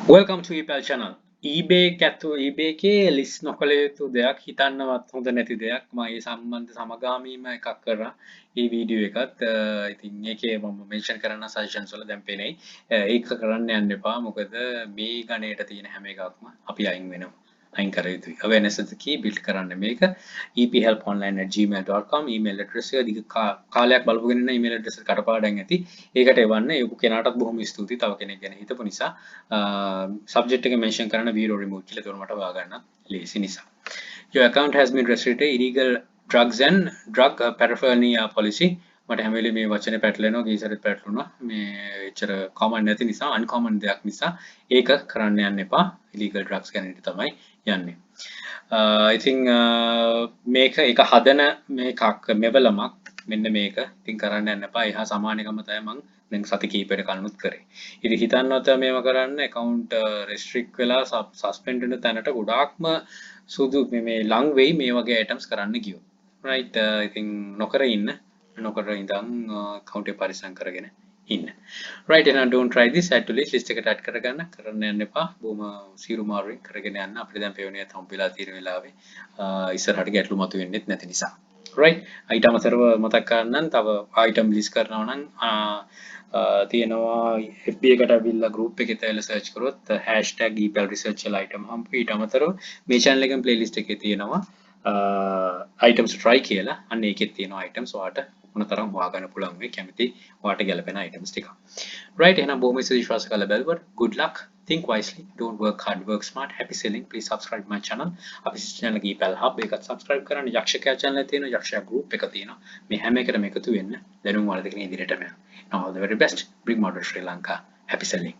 Welcome to eBay channel. eBay කැතු eBay එකේ list නොකළ යුතු දෙයක් හිතන්නවත් හොඳ නැති දෙයක් මම ඒ සම්බන්ධ සමගාමීම එකක් කරා මේ වීඩියෝ එකත් ඉතින් ඒකේ මම මෙන්ෂන් කරන සජෙෂන්ස් වල දැන් පේනයි ඒක කරන්න යන්න එපා මොකද මේ ගණේට තියෙන හැම එකක්ම අපි අයින් වෙනවා අයින් කර යුතුයි awareness of the key build කරන්න මේක ephelponline@gmail.com email address එක දිග කාලයක් බලපුගෙන ඉන්න email address එක කටපාඩම් ඇති ඒකට එවන්න ඒක කෙනාටත් බොහොම ස්තුතියි තව කෙනෙක් ගැන හිතපු නිසා subject එක mention කරන video remove කියලා ඒතකොට මට හොයා ගන්න ලේසි නිසා your account has been restricted illegal drugs and drug paraphernalia policy මට හැම වෙලේම මේ වචනේ පැටලෙනවා කීසරත් පැටලුණා මේ එච්චර common නැති නිසා uncommon දෙයක් නිසා ඒක කරන්න යන්න එපා illegal drugs ගැන තමයි යන්නේ ඉතින් මේක එක හදන මේකක් මෙවලමක් මෙන්න මේක ඉතින් කරන්න යන්න එපා එහා සමාන එකම තමයි මම දැන් සති කීපයකට කලිනුත් කරේ. ඉතින් හිතන්නවත් මේව කරන්න account restrict වෙලා suspend වෙන තැනට ගොඩාක්ම සුදු මේ long way මේ වගේ items කරන්න ගියොත්. right ඉතින් නොකර ඉන්න නොකර ඉඳන් account එක පරිස්සම් කරගෙන ඉන්න. right එහෙනම් don't try this add to list එකට add කරගන්න කරන්න යන්න එපා. බොහොම සීරු මාරුවෙන් කරගෙන යන්න අපිට දැන් පේන්නේ හම්බෙලා තියෙන වෙලාවේ ඉස්සරහට ගැටලු මතුවෙන්නේ නැති නිසා. right ඊට අමතරව මතක් කරගන්න තව item list කරනවා නම් තියෙනවා FB එකට අවිල්ලා group එකේ තැවිලා search කරොත් #epelresearch කියලා item හම්බ ඊට අමතරව මේ channel එකේ playlist එකේ තියෙනවා items to try කියලා අන්න ඒකෙත් තියෙනවා items ඔයාලට මොනතරම් හොයාගන්න පුළුවන් වෙයි කැමති ඔයාලට ගැලපෙන items ටික right එහෙනම් බොහොම විශ්වාස කරලා බලවත් good luck think wisely don't work hard work smart happy selling please subscribe my channel අපි channel එකේ epel hub එකත් subscribe කරන්න යක්ෂකයා channel එකේ තියෙනවා යක්ෂයා group එක තියෙනවා මේ හැම එකටම එකතු වෙන්න දැනුම් වල දෙකේ ඉදිරියට යන්න all the very best bring model Sri Lanka happy selling